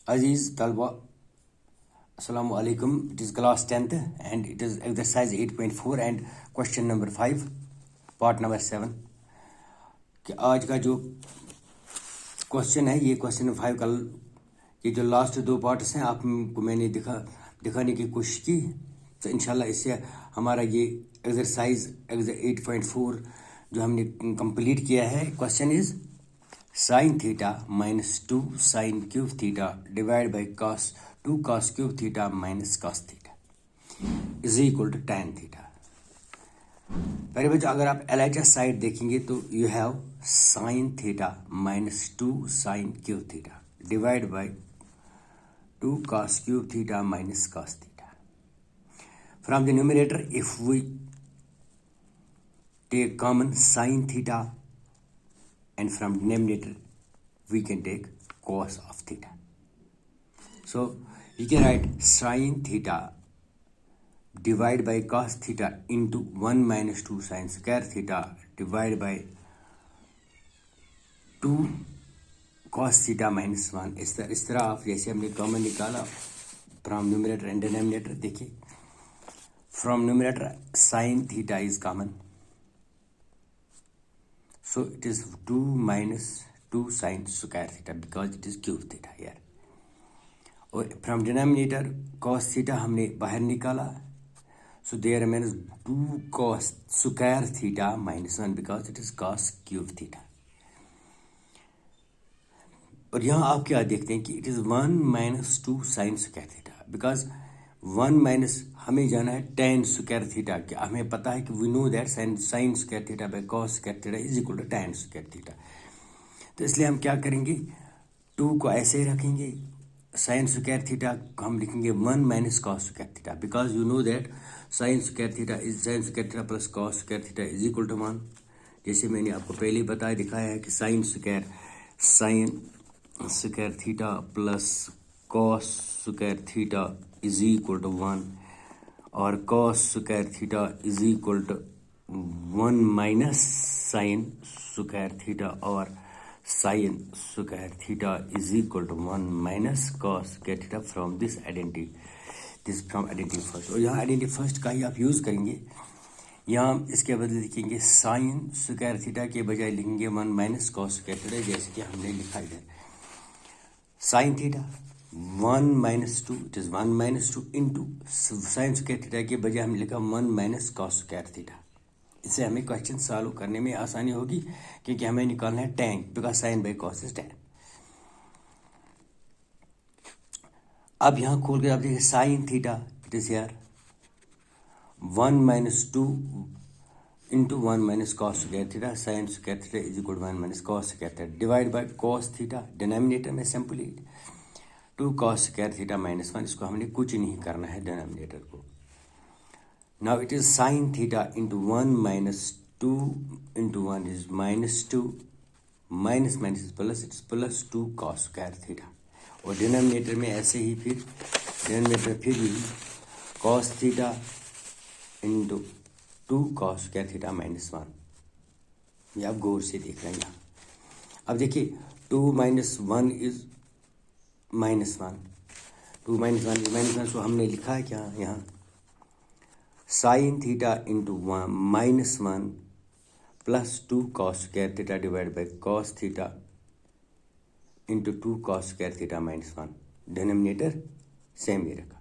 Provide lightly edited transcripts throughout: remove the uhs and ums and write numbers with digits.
Aziz Talba, Assalamu alaikum. It is class 10th and it is exercise 8.4 and question number 5, part number 7. कि आज का जो question है ये क्वेश्चन नंबर 5 कल ये जो लास्ट दो पार्ट्स हैं आपको मैंने दिखाने की कोशिश की, तो इंशाल्लाह इससे हमारा ये एक्सरसाइज 8.4 जो हमने कंप्लीट किया है. Question is sin theta minus 2 sin cube theta divided by cos 2 cos cube theta minus cos theta is equal to tan theta. पहले बच्चों अगर आप LHS साइड देखेंगे तो you have sin theta minus 2 sin cube theta divided by 2 cos cube theta minus cos theta. From the numerator, if we take common sin theta, and from denominator we can take cos of theta. So you can write sin theta divided by cos theta into 1 minus 2 sin square theta divided by 2 cos theta minus 1. इस तरह आप जैसे हमने common निकाला from numerator and denominator. देखिए from numerator sin theta is common, so it is 2 minus 2 sin square theta because it is cube theta here. और from denominator cos theta हमने बाहर निकाला, so there remains 2 cos square theta minus 1 because it is cos cube theta. और यहाँ आप क्या देखते हैं कि it is 1 minus 2 sin square theta because 1 minus हमें जाना है tan स्क्वायर थीटा. क्या हमें पता है कि we know that sin square theta by cos square theta is equal to tan square theta. तो इसलिए हम क्या करेंगे, 2 को ऐसे ही रखेंगे, sin स्क्वायर थीटा हम लिखेंगे 1 minus cos square theta because you know that sin square theta plus cos square theta is equal to 1. जैसे मैंने आपको पहले बताया दिखाया है कि sin square theta plus cos square theta is equal to 1 और cos square theta is equal to 1 minus sin square theta और sin square theta is equal to 1 minus cos square theta from this identity first. और यहाँ identity first का ही आप use करेंगे. यहाँ इसके बदले लिखेंगे sin स्क्वायर थीटा के बजाय लिखेंगे 1 माइनस cos स्क्वायर थीटा जैसे कि हमने लिखा है. sin theta 1 minus 2 it is 1 minus 2 into sine square theta के बजाय हमने लिखा 1 माइनस कॉस स्क्वायर थीटा. इससे हमें क्वेश्चन सॉल्व करने में आसानी होगी क्योंकि हमें निकालना है tan because sine by cos is tan. अब यहाँ खोल के आप देखिए sine theta it is here 1 minus 2 into 1 minus cos square theta sine square theta is equal to 1 minus cos square theta divide by cos theta denominator में simply 2 cos square theta minus 1. इसको हमने कुछ नहीं करना है denominator को. Now it is sine theta into 1 minus 2 into 1 is minus 2 minus minus is plus it is plus 2 cos square theta. और denominator में ऐसे ही फिर डिनोमिनेटर फिर यही cos theta into 2 cos square theta minus 1. ये आप गौर से देख रहे हैं यहाँ. अब देखिए 2 minus 1 is minus 1 2 minus 1 is minus 1. So हमने लिखा है क्या यहाँ sine theta into 1 minus 1 plus 2 cos square theta divide by cos theta into 2 cos square theta minus 1. Denominator same ही रखा.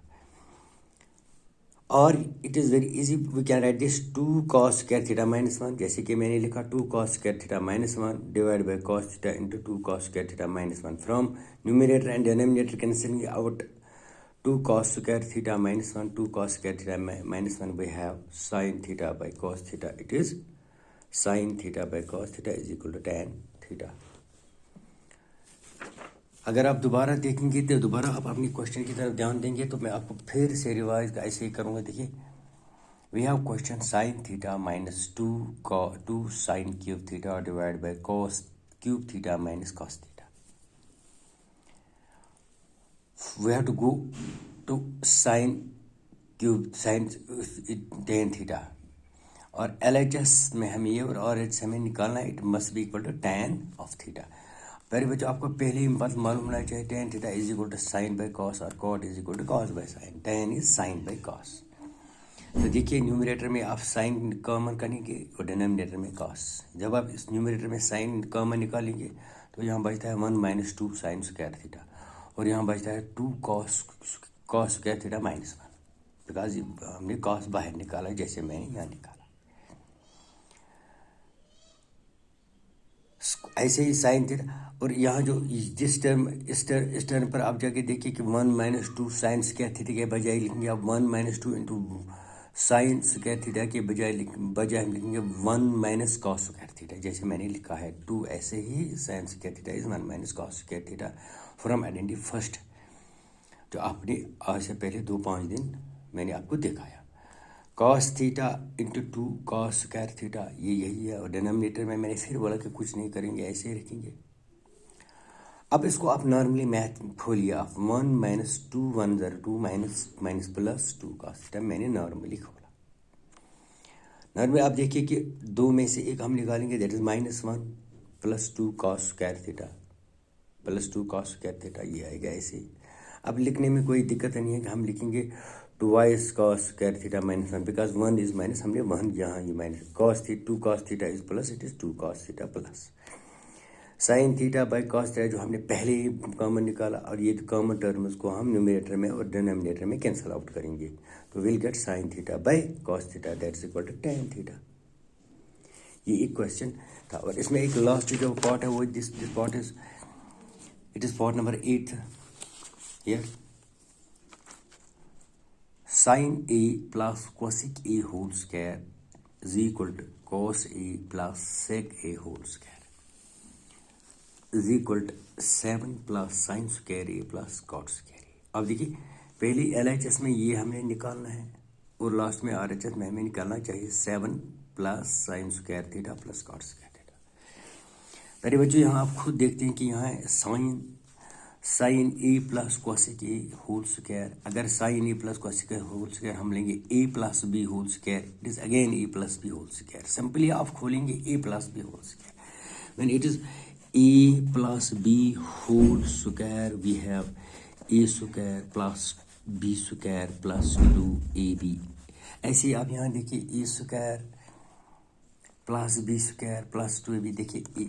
और it is very easy, we can write this 2 cos square theta minus 1 जैसे कि मैंने लिखा 2 cos square theta minus 1 divide by cos theta into 2 cos square theta minus 1. From numerator and denominator cancelling out 2 cos square theta minus 1 2 cos square theta minus 1 we have sin theta by cos theta. It is sin theta by cos theta is equal to tan theta. अगर आप दोबारा देखेंगे तो दोबारा आप अपनी question की तरफ ध्यान देंगे तो मैं आपको फिर से रिवाइज ऐसे ही करूँगा. देखिए we have question sine theta minus 2 sine cube theta divide by cos cube theta minus cos theta. We have to go to sine cube sine tan theta और LHS में हमें ये और RHS हमें निकालना है. It must be equal to tan of theta. पहले बच्चों आपको पहले ही बात मालूम होना चाहिए tan theta is equal to sine by cos और cot is equal to cos by sine. tan is sine by cos. तो देखिए न्यूमरेटर में आप साइन कॉमन करेंगे और डिनोमिनेटर में कॉस. जब आप इस न्यूमरेटर में साइन कॉमन निकालेंगे तो यहाँ बचता है 1 माइनस 2 साइन स्क्वायर थीटा और यहाँ बचता है 2 cos square theta minus 1 because हमने कॉस बाहर निकाला जैसे मैंने यहाँ निकाला. ऐसे ही साइन थीटा और यहाँ जो जिस टर्म इस टर्म पर आप जाके देखिए कि 1 माइनस 2 साइन स्क्वायर थीटा के बजाय लिखेंगे आप 1 minus 2 into sine square theta के बजाय हम लिखेंगे 1 माइनस कॉस स्क्वायर थीटा जैसे मैंने लिखा है 2. ऐसे ही sine square theta is 1 minus cos square theta from identity first जो आपने आज से पहले 2-5 दिन मैंने आपको दिखाया. Cos theta into 2 cos square theta ये यही है और डिनोमिनेटर में मैंने फिर बोला कि कुछ नहीं करेंगे ऐसे ही रखेंगे. अब इसको आप नॉर्मली मैथ खोलिए आप 1 minus 2 1 0 2 minus plus 2 cos theta मैंने नॉर्मली खोला. नॉर्मली आप देखिए कि 2 में से एक हम निकालेंगे that is -1 plus 2 cos square theta plus 2 cos square theta ये आएगा ऐसे ही. अब लिखने में कोई दिक्कत नहीं है कि हम लिखेंगे 2y cos square theta minus 1 because 1 is minus हमने 1 यहाँ ये minus cos 2 cos theta is plus it is 2 cos theta plus sign theta by cos theta जो हमने पहले ही कॉमन निकाला और ये कॉमन टर्म्स को हम न्यूमरेटर में और डिनोमिनेटर में कैंसिल आउट करेंगे तो will get sine theta by cos theta that's equal to tan theta. ये एक क्वेश्चन था और इसमें एक लास्ट जो पार्ट है वो this part is it is part number 8 here. sin a plus cosec a whole square is equal to cos a plus sec a whole square is equal to 7 plus sin square a plus cot square a. अब देखिए पहले LHS में ये हमने निकालना है और last में RHS में हमें निकालना चाहिए 7 plus sine square theta plus cot square theta. पहले बच्चों यहाँ आप खुद देखते हैं कि यहाँ है sine A plus cosec A whole square. अगर sine A plus cosec A whole square हम लेंगे A plus B whole square it is again A plus B whole square. Simply आप खोलेंगे A plus B whole square when it is A plus B whole square we have A square plus B square plus 2ab. ऐसे ही आप यहाँ देखिए A square plus B square plus 2ab. देखिए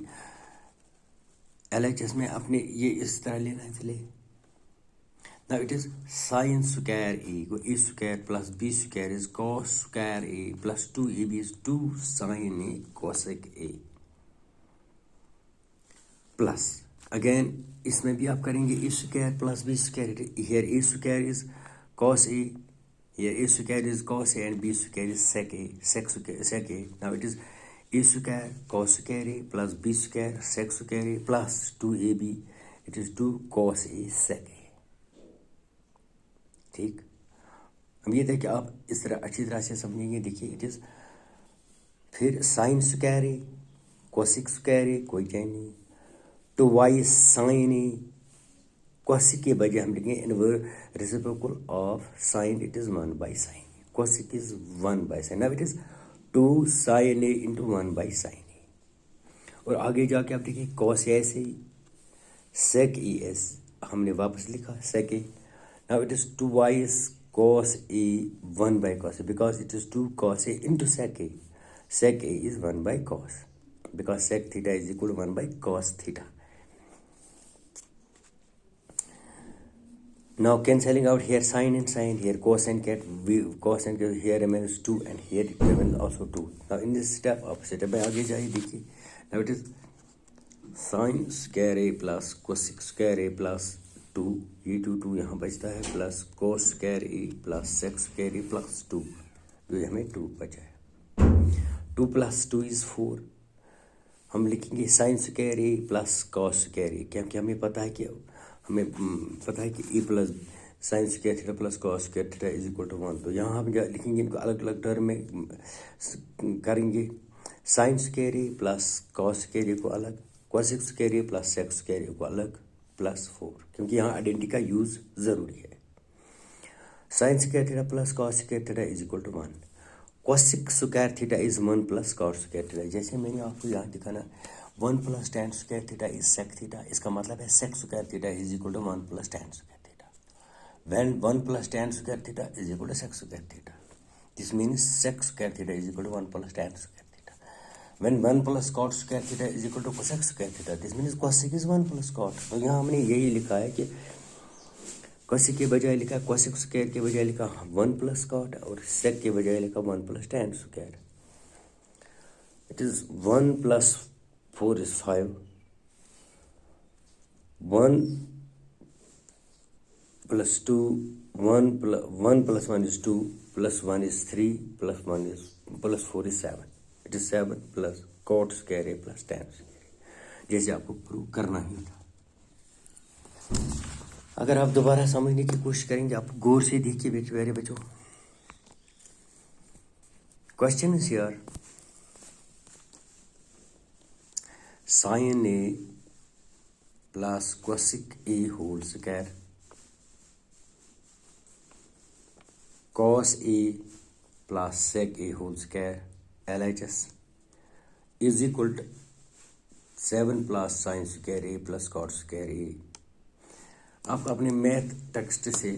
LHS में आपने ये इस तरह लेना है चलिए. Now it is sine square A को A square plus B square is cos square A plus 2ab is 2 sine A cosec A plus again इसमें भी आप करेंगे A square plus B square. Here A square is cos A here A square is cos A and B square is sec A. Now it is a square cos square a plus b square sec square a plus 2ab it is 2 cos a sec a. ठीक. अब ये देखिए आप इस तरह अच्छी तरह से समझेंगे. देखिए इट इज फिर साइन स्क्वायर ए कोसिक स्क्वायर ए कोई चेंज नहीं 2y साइन ए कोसिक के बजाय हम लिखेंगे inverse reciprocal of sine it is 1 by sine cosec is 1 by sine. Now it is 2 sine A into 1 by sine A और आगे जाके आप देखिए cos S A sec E S हमने वापस लिखा sec A. Now it is 2y cos A 1 by cos A because it is 2 cos A into sec A. Sec A is 1 by cos because sec theta is equal 1 by cos theta. Now cancelling out here sin and sin, here cos and cat, cos and cat, here remains 2 and here it remains also 2. Now in this step opposite में आगे जाइए देखिए. Now it is sin square a plus cosec square a plus 2 ये 2 यहाँ बचता है plus cos square a plus sec square a plus 2 जो हमें 2 बचा है. 2 plus 2 is 4. हम लिखेंगे sin square a plus cos square a क्योंकि हमें पता है कि A plus sine square theta plus cos square theta is equal to 1. तो यहाँ हम लिखेंगे इनको अलग अलग टर्म में करेंगे. Sign square A plus cos square A को अलग cosec square A plus sec square A को अलग प्लस 4 क्योंकि यहाँ आइडेंटिटी का यूज जरूरी है. Sine square theta plus cos square theta is equal to 1. Cosec square theta is 1 plus cos square theta. जैसे मैंने आपको यहाँ दिखाना 1 plus tan square theta is sec theta, इसका मतलब है sec square theta is equal to 1 plus tan square theta. When 1 plus tan square theta is equal to sec square theta, this means sec square theta is equal to 1 plus tan square theta. When 1 plus cot square theta is equal to cosec square theta, this means cosec is 1 plus cot. तो यहाँ हमने यही लिखा है कि cosec के बजाय लिखा cosec square के बजाय लिखा 1 plus cot और sec के बजाय लिखा 1 plus tan square. It is 1 plus 4 is 5. 1 plus 2, 1 plus 1 is 2, plus 1 is 3, plus 4 is 7. It is 7 plus cot square A plus tan square A. जैसे आपको प्रूव करना ही था. अगर आप दोबारा समझने की कोशिश करेंगे, आप गौर से देखिए मेरे बच्चों. Question is here, sin A plus cosec A whole square cos A plus sec A whole square LHS is equal to 7 plus sin square A plus cot square A. आप अपने मैथ टेक्स्ट से,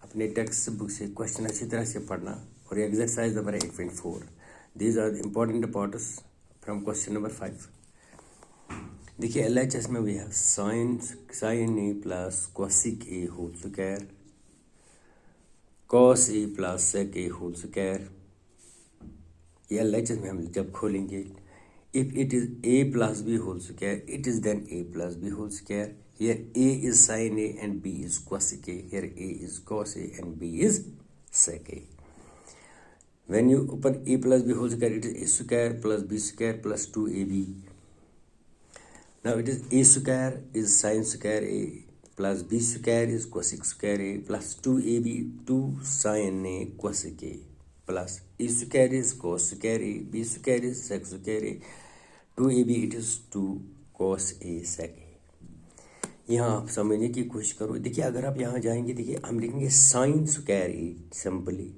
अपने text book से question अच्छी तरह से पढ़ना. और exercise number 8.4, these are important parts from question number 5. देखिए LHS में we have sin A plus cosec A whole square cos A plus sec A whole square. ये LHS में हम जब खोलेंगे, if it is A plus B whole square, it is then A plus B whole square. Here A is sin A and B is cosec A. Here A is cos A and B is sec A. When you open A plus B whole square, it is A square plus B square plus 2AB. Now it is A square is sin square A plus B square is cosec square A plus 2AB, 2 sin A cosec A plus A square is cos square A, B square is sec square A, 2AB it is 2 cos A sec A. यहाँ आप समझने की कोशिश करो. देखिए अगर आप यहाँ जाएंगे, देखिए हम लिखेंगे साइन स्क्वायर ए सिंपली,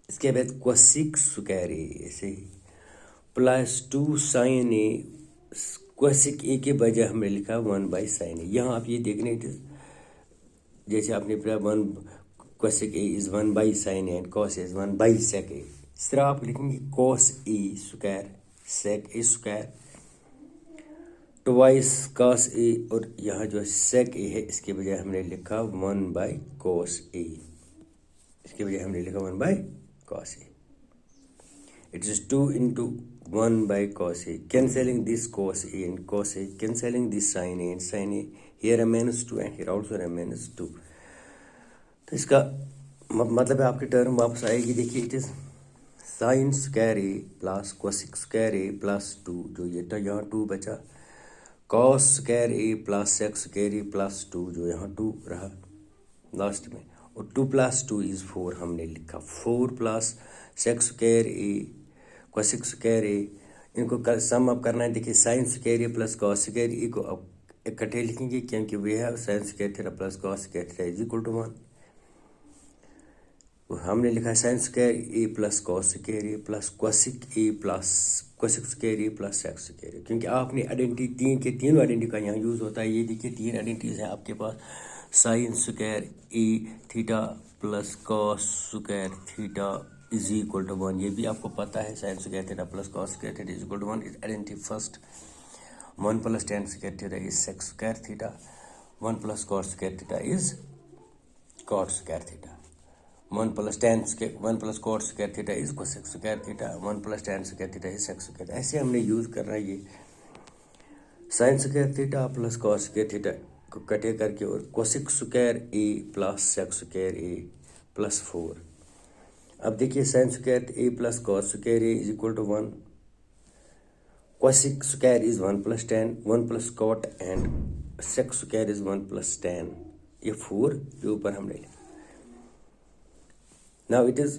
इसके बाद cosec स्क्वायर ए ऐसे ही प्लस 2 sin ए. cosec ए के बजाय हमने लिखा 1 बाई साइन ए. यहाँ आप ये देखने जैसे आपने पढ़ा 1 cosec A is 1 by sine A and cos A is 1 by sec ए. इस तरह आप लिखेंगे cos ए स्क्वायर sec ए स्क्वायर ट्वाइस cos ए, और यहाँ जो sec ए है इसके बजाय हमने लिखा 1 बाई cos ए. इसके बजाय हमने लिखा 1 by cos A. It is 2 into 1 by cos A. Cancelling this cos A and cos A. Cancelling this sin A and sin A. Here remains 2 and here also remains 2. तो इसका मतलब है आपकी term वापस आएगी. देखिए it is sin square A plus cosec square A plus 2, जो ये तो यहाँ 2 बचा, cos square A plus sec square A plus 2, जो यहाँ 2 रहा लास्ट में, और 2 प्लस 2 इज 4 हमने लिखा. 4 plus sec square A cosec square A, इनको सम अप करना है. देखिए sine square A plus cos square A को अब इकट्ठे लिखेंगे क्योंकि वे है sine square theta plus cos square theta is equal to 1. हमने लिखा sine square A plus cos square A plus cosec A plus cosec square A plus sec square A. क्योंकि आपने आइडेंटिटी तीनों आइडेंटिटी का यहाँ यूज़ होता है. ये देखिए 3 आइडेंटिटीज है आपके पास, sine square A theta plus cos square theta is equal to 1. ये भी आपको पता है, sine square theta plus cos square theta is equal to 1 is identity first. 1 plus tan square theta is sec square theta, 1 plus cos square theta is cot square theta, 1 plus cot square theta is cosec square theta, 1 plus tan square theta is sec square. ऐसे हमने use करना है. ये sine square theta plus cos square theta को कटे करके और cosec square A plus sec square A plus 4. अब देखिए sine square A plus cos square A is equal to 1, cosec square is 1 plus tan, 1 plus cot and sec square is 1 plus tan. ये 4 के ऊपर हमने लिखा. Now it is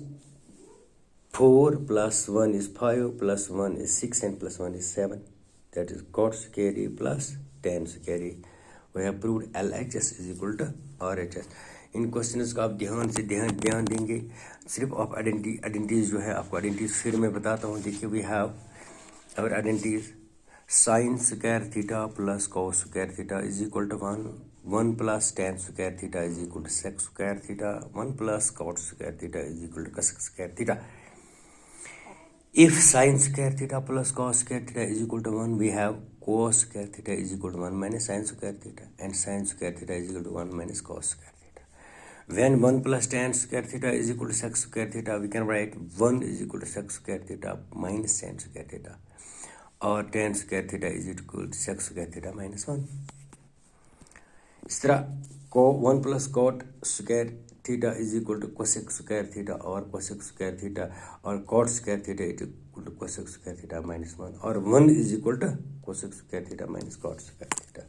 4 plus 1 is 5 plus 1 is 6 and plus 1 is 7. That is cot square A plus tan square A. We have proved LHS is equal to RHS. In questions को आप ध्यान देंगे. सिर्फ आप आइडेंटिटीज जो है आपको आइडेंटिटीज फिर मैं बताता हूँ. देखिए we have our identities sine square theta plus cos square theta is equal to 1 plus tan square theta is equal to sec square theta 1 plus cot square theta is equal to cosec square theta. If sin square theta plus cos square theta is equal to 1, we have cos square theta is equal to 1 minus sin square theta, and sin square theta is equal to 1 minus cos square theta. When 1 plus tan square theta is equal to sec square theta, we can write 1 is equal to sec square theta minus sin square theta, or tan square theta is equal to sec square theta minus 1. इस तरह 1 plus cot square theta is equal to cosec square theta और cosec square theta और cot square theta is equal to cosec square theta minus 1 और 1 is equal to cosec square theta minus cot square theta.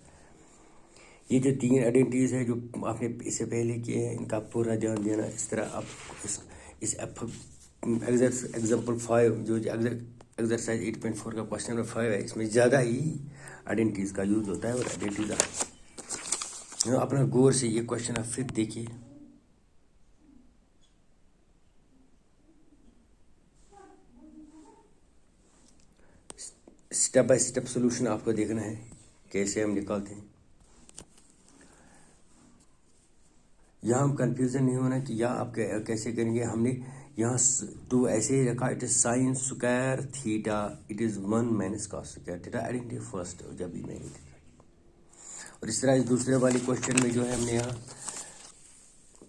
ये जो तीन identities है जो आपने इससे पहले किए हैं, इनका पूरा ध्यान देना. इस तरह आप इस एग्जाम्पल 5 जो एक्सरसाइज 8.4 का क्वेश्चन नंबर 5 है, इसमें ज़्यादा ही आइडेंटिटीज का यूज होता है. और आइडेंटिटीज अपना गौर से ये क्वेश्चन आप फिर देखिए. स्टेप बाय स्टेप सोल्यूशन आपको देखना है कैसे हम निकालते हैं. यहाँ हम कंफ्यूजन नहीं होना कि यहाँ आप कैसे करेंगे. हमने यहाँ 2 ऐसे ही रखा. It is sine square theta, it is 1 minus cos square theta. Identity first जब भी मैंने देखा. और इस तरह इस दूसरे वाले क्वेश्चन में जो है हमने यहाँ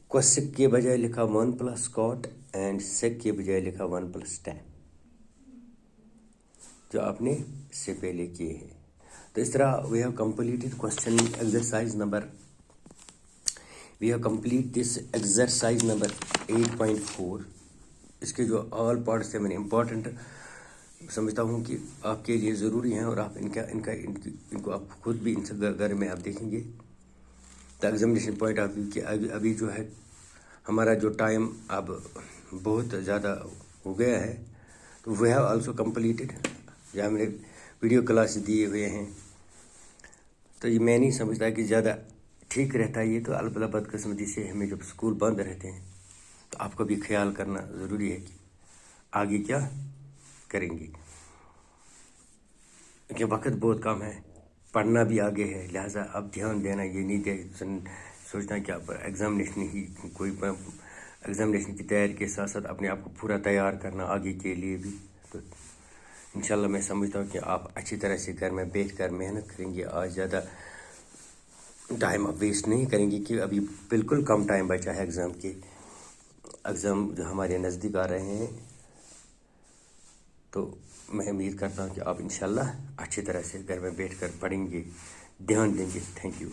कोसेक के बजाय लिखा 1 प्लस कॉट एंड सेक के बजाय लिखा 1 प्लस टैन, जो आपने इससे पहले किए हैं. तो इस तरह we have completed question exercise number, we have complete this exercise number 8.4. इसके जो ऑल पार्ट्स हैं मैंने इम्पॉर्टेंट समझता हूँ कि आपके लिए ज़रूरी हैं और आप इनको आप खुद भी इनसे घर में आप देखेंगे. तो एग्जामिनेशन पॉइंट ऑफ व्यू कि अभी जो है हमारा जो टाइम अब बहुत ज़्यादा हो गया है, तो वी हैव आल्सो कंप्लीटेड. जहाँ मैंने वीडियो क्लास दिए हुए हैं, तो ये मैं नहीं समझता कि ज़्यादा ठीक रहता है. ये तो अल्लाह बदकिस्मती से हमें जब स्कूल बंद रहते हैं तो आपको भी ख्याल करना ज़रूरी है कि आगे क्या करेंगे, क्योंकि वक्त बहुत कम है, पढ़ना भी आगे है. लिहाजा अब ध्यान देना, ये नहीं सोचना कि आप एग्ज़ामिनेशन ही कोई एग्ज़ामिनेशन की तैयारी के साथ साथ अपने आप को पूरा तैयार करना आगे के लिए भी. तो इंशाल्लाह मैं समझता हूँ कि आप अच्छी तरह से घर में बैठकर मेहनत करेंगे. आज ज़्यादा टाइम आप वेस्ट नहीं करेंगे कि अभी बिल्कुल कम टाइम बचा है एग्ज़ाम जो हमारे नज़दीक आ रहे हैं. तो मैं उम्मीद करता हूँ कि आप इंशाल्लाह अच्छी तरह से घर में बैठकर पढ़ेंगे, ध्यान देंगे. Thank you.